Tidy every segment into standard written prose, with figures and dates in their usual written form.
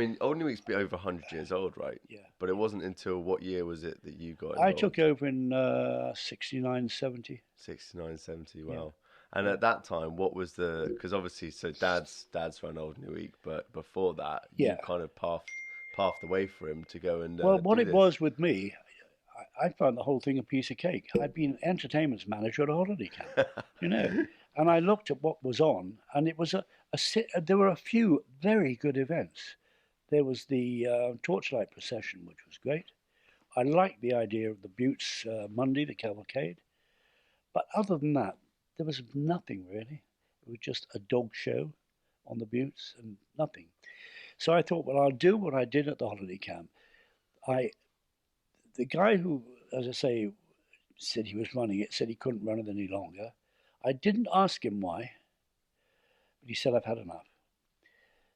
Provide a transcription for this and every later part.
mean, Alderney Week's been over 100 years old, right? Yeah, But it wasn't until what year was it that you got I took involved? over in 69, 70. 69, 70. Yeah, Wow. And yeah, at that time, what was the? Because obviously, so dad's run Old New Week, but before that, you yeah. kind of pathed the way for him to go and Well, what do it this. was with me, I found the whole thing a piece of cake. I'd been entertainment manager at a holiday camp, you know, and I looked at what was on, and it was there were a few very good events. There was the Torchlight procession, which was great. I liked the idea of the Buttes Monday, the cavalcade. But other than that, there was nothing really. It was just a dog show on the Buttes and nothing. So I thought, well, I'll do what I did at the holiday camp. I The guy who, as I say, said he was running it said he couldn't run it any longer. I didn't ask him why, but he said I've had enough.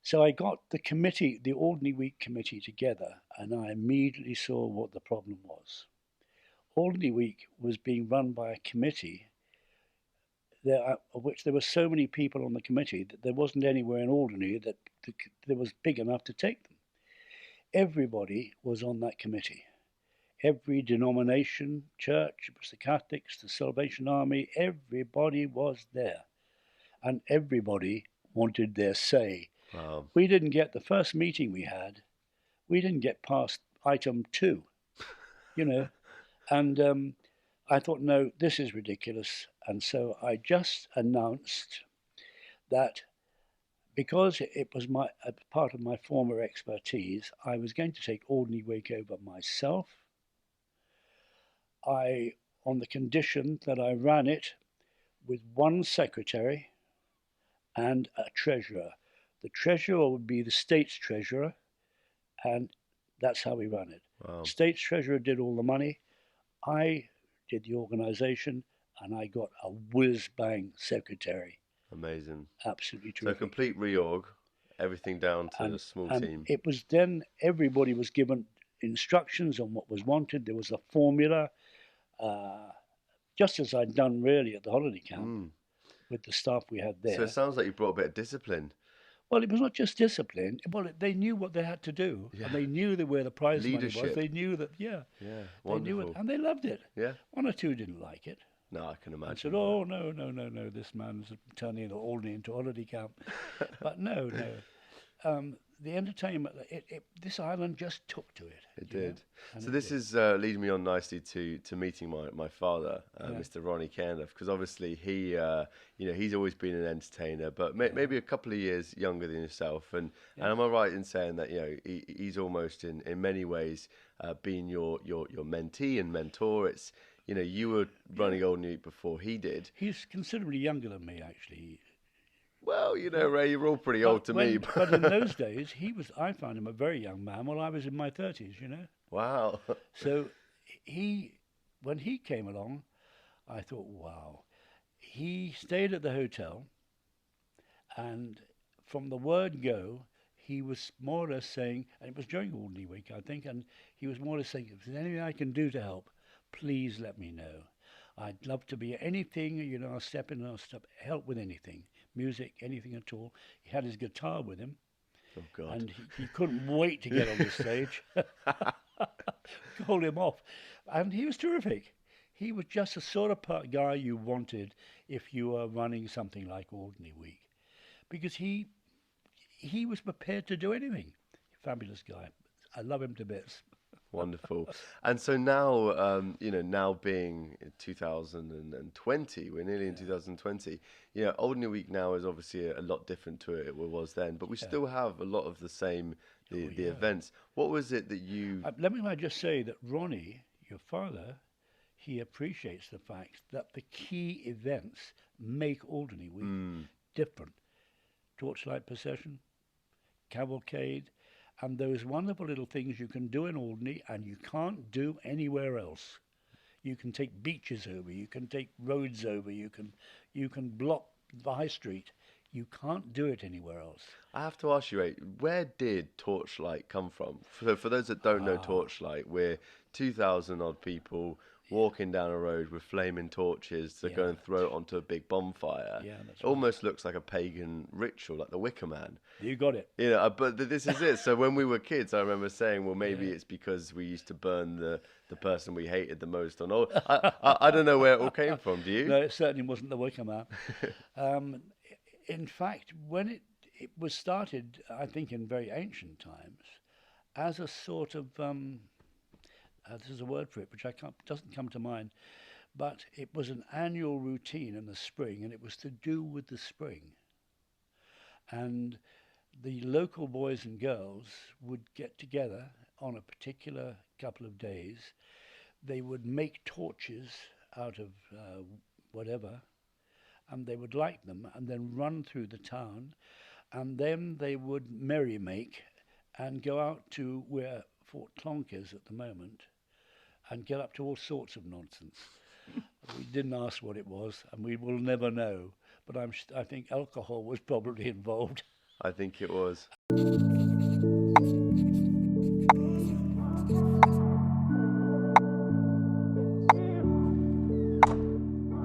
So I got the committee, the Alderney Week committee together, and I immediately saw what the problem was. Alderney Week was being run by a committee of which there were so many people on the committee that there wasn't anywhere in Alderney that there was big enough to take them. Everybody was on that committee. Every denomination, church, it was the Catholics, the Salvation Army, everybody was there. And everybody wanted their say. Wow. We didn't get the first meeting we had, we didn't get past item two, you know. And I thought, no, this is ridiculous. And so I just announced that because it was a part of my former expertise, I was going to take Alderney Wake over myself. I, on the condition that I ran it with one secretary and a treasurer. The treasurer would be the state's treasurer, and that's how we ran it. Wow. State's treasurer did all the money. I did the organization, and I got a whiz bang secretary. Amazing. Absolutely So terrific. complete reorg, everything down to a And small and team. it was then everybody was given instructions on what was wanted. There was a formula, uh, just as I'd done really at the holiday camp Mm. with the staff we had So it there. sounds like you brought a bit of discipline. Well, it was not just discipline. Well, they knew what they had to do, Yeah. and they knew where the prize money was. Leadership. They knew that, yeah, Yeah. they knew it, Wonderful. and they loved it. Yeah. One or two didn't like it No, I can and said, imagine "Oh no, no, no, no! This man's turning Alderney into a holiday camp." that. But no, no. The entertainment, this island just took to it, It you know, did. and So it this did. is leading me on nicely to meeting my father, Yeah, Mr. Ronnie Cairnliffe, because obviously he, he's always been an entertainer, but yeah, maybe a couple of years younger than yourself. And yeah. am I right in saying that he's almost in many ways been your mentee and mentor? It's you were Yeah. running Old Newt before he did. He's considerably younger than me, actually. Well, Yeah. Ray, you're all pretty old to me. But in those days, I found him a very young man while I was in my 30s, you know. Wow. So he, when he came along, I thought, wow. He stayed at the hotel, and from the word go, he was more or less saying, and it was during Alderney Week, I think, and he was more or less saying, if there's anything I can do to help, please let me know. I'd love to be anything, I'll step in and help with anything, music, anything at all. He had his guitar with him, Oh God. and he couldn't wait to get on the stage. Called him off, and he was terrific. He was just the sort of guy you wanted if you were running something like Alderney Week, because he was prepared to do anything. Fabulous guy. I love him to bits. Wonderful. And so now, now being in 2020, we're nearly in Yeah, 2020. Old New Week now is obviously a lot different to it was then, but we yeah. still have a lot of the same Oh the yeah. events. What was it that you? Let me just say that Ronnie, your father, he appreciates the fact that the key events make Alderney Week Mm, different. Torchlight procession, cavalcade, and those wonderful little things you can do in Alderney and you can't do anywhere else. You can take beaches over, you can take roads over, you can block the high street. You can't do it anywhere else. I have to ask you, Ray, where did Torchlight come from? For those that don't know Ah, Torchlight, we're 2,000 odd people. walking down a road with flaming torches to go Yeah. and throw it onto a big bonfire. Yeah, that's It right. almost looks like a pagan ritual, like the Wicker Man. You got it. You know, but this is it. So when we were kids, I remember saying, well, maybe Yeah. it's because we used to burn the person we hated the most on. Oh, I don't know where it all came from. Do you? No, it certainly wasn't the Wicker Man. Um, in fact, when it was started, I think in very ancient times, as a sort of there's a word for it which I can't doesn't come to mind, but it was an annual routine in the spring, and it was to do with the spring. And the local boys and girls would get together on a particular couple of days. They would make torches out of whatever, and they would light them and then run through the town, and then they would merry make and go out to where Fort Clonk is at the moment and get up to all sorts of nonsense. We didn't ask what it was, and we will never know. But I think alcohol was probably involved. I think it was.